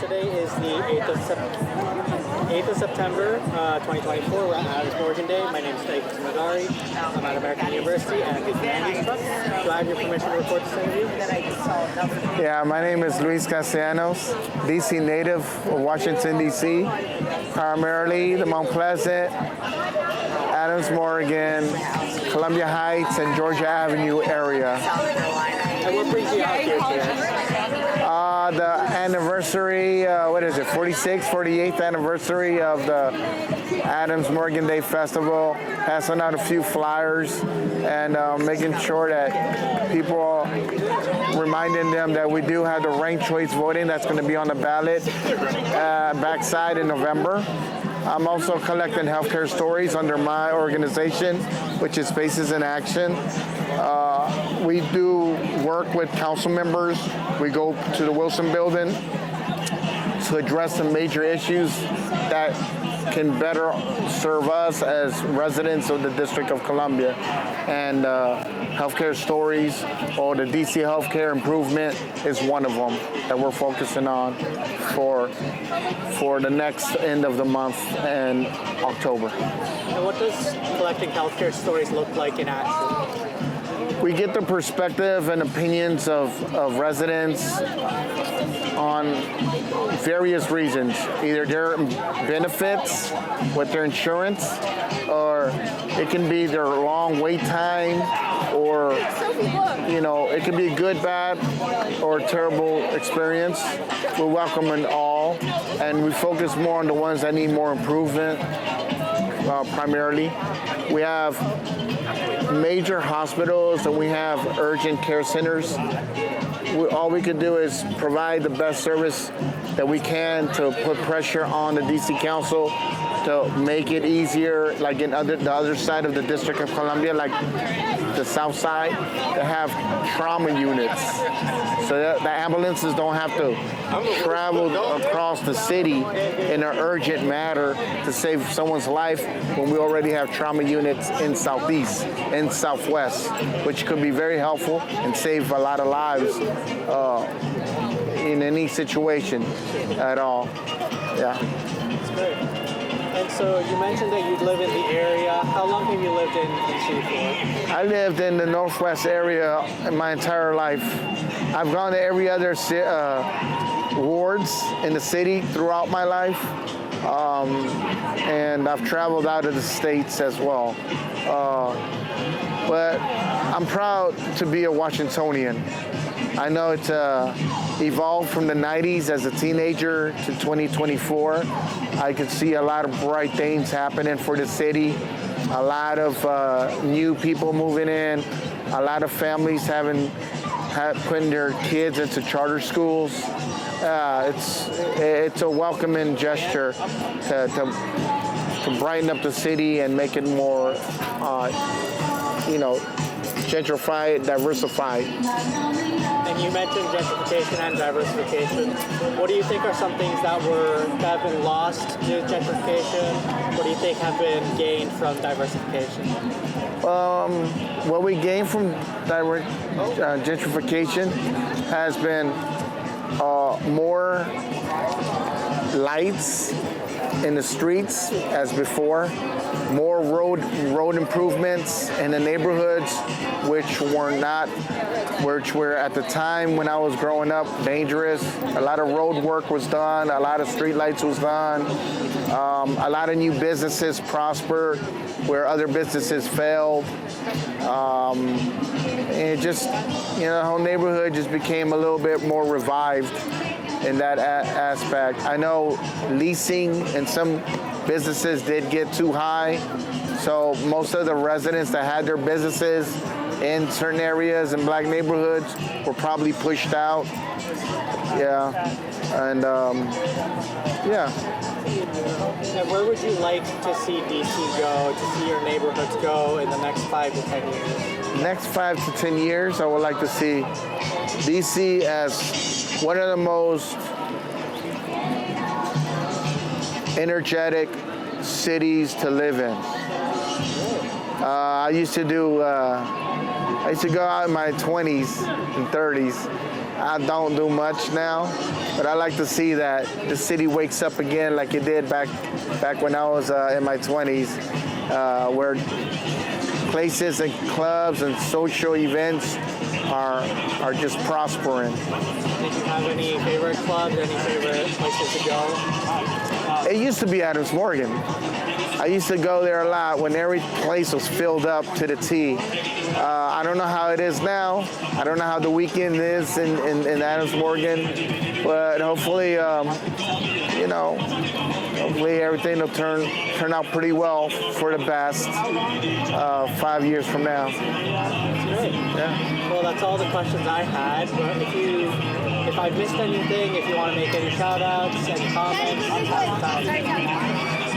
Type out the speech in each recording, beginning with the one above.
Today is the 8th of September, 2024. We're at Adams Morgan Day. My name is Daiki Tsumagari. I'm at American University and I'm a humanities trust. Do I have your permission to record this interview? Yeah, my name is Luis Castellanos, DC native of Washington, D.C., primarily the Mount Pleasant, Adams Morgan, Columbia Heights, and Georgia Avenue area. And what brings you out here today? The anniversary, 48th anniversary of the Adams Morgan Day Festival, passing out a few flyers and making sure that people, reminding them that we do have the ranked choice voting that's going to be on the ballot backside in November. I'm also collecting healthcare stories under my organization, which is Spaces in Action. We do work with council members. We go to the Wilson Building to address some major issues that can better serve us as residents of the District of Columbia. And healthcare stories, or the DC healthcare improvement, is one of them that we're focusing on for the next end of the month in October. And what does collecting healthcare stories look like in action? We get the perspective and opinions of residents on various reasons, either their benefits with their insurance, or it can be their long wait time, or it can be good, bad, or terrible experience. We welcome it all, and we focus more on the ones that need more improvement, primarily. We have major hospitals and we have urgent care centers. All we can do is provide the best service that we can to put pressure on the DC Council to make it easier, like in the other side of the District of Columbia, like the south side, to have trauma units. So that the ambulances don't have to travel across the city in an urgent matter to save someone's life when we already have trauma units in Southeast and Southwest, which could be very helpful and save a lot of lives in any situation at all. Yeah. That's great. And so you mentioned that you live in the area. How long have you lived in DC for? I lived in the Northwest area in my entire life. I've gone to every other wards in the city throughout my life, and I've traveled out of the states as well. But I'm proud to be a Washingtonian. I know it's evolved from the 90s as a teenager to 2024. I could see a lot of bright things happening for the city, a lot of new people moving in, a lot of families putting their kids into charter schools. It's a welcoming gesture to brighten up the city and make it more, gentrified, diversified. And you mentioned gentrification and diversification. What do you think are some things that have been lost to gentrification? What do you think have been gained from diversification? What we gained from gentrification has been more lights in the streets as before, more road improvements in the neighborhoods, which were at the time when I was growing up dangerous. A lot of road work was done, a lot of street lights was done, a lot of new businesses prospered where other businesses failed. And it just, the whole neighborhood just became a little bit more revived in that aspect. I know leasing and some businesses did get too high, so most of the residents that had their businesses in certain areas in black neighborhoods were probably pushed out. Yeah, and And where would you like to see DC go, to see your neighborhoods go in the next 5 to 10 years? Next 5 to 10 years, I would like to see DC as one of the most energetic cities to live in. I used to go out in my 20s and 30s. I don't do much now, but I like to see that the city wakes up again like it did back when I was in my 20s, where places and clubs and social events are just prospering. Did you have any favorite clubs, any favorite places to go? It used to be Adams Morgan. I used to go there a lot when every place was filled up to the T. I don't know how it is now. I don't know how the weekend is in Adams Morgan, but hopefully, hopefully everything will turn out pretty well for the best 5 years from now. Great. Yeah. Well, that's all the questions I had. But if I've missed anything, if you want to make any shout outs, any comments,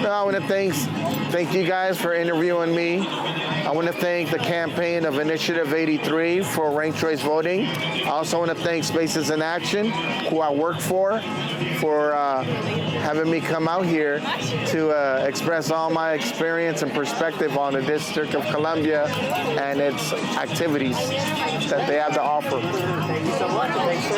No, I want to thank you guys for interviewing me. I want to thank the campaign of Initiative 83 for ranked choice voting. I also want to thank Spaces in Action, who I work for having me come out here to express all my experience and perspective on the District of Columbia and its activities that they have to offer. Thank you so much. Thanks for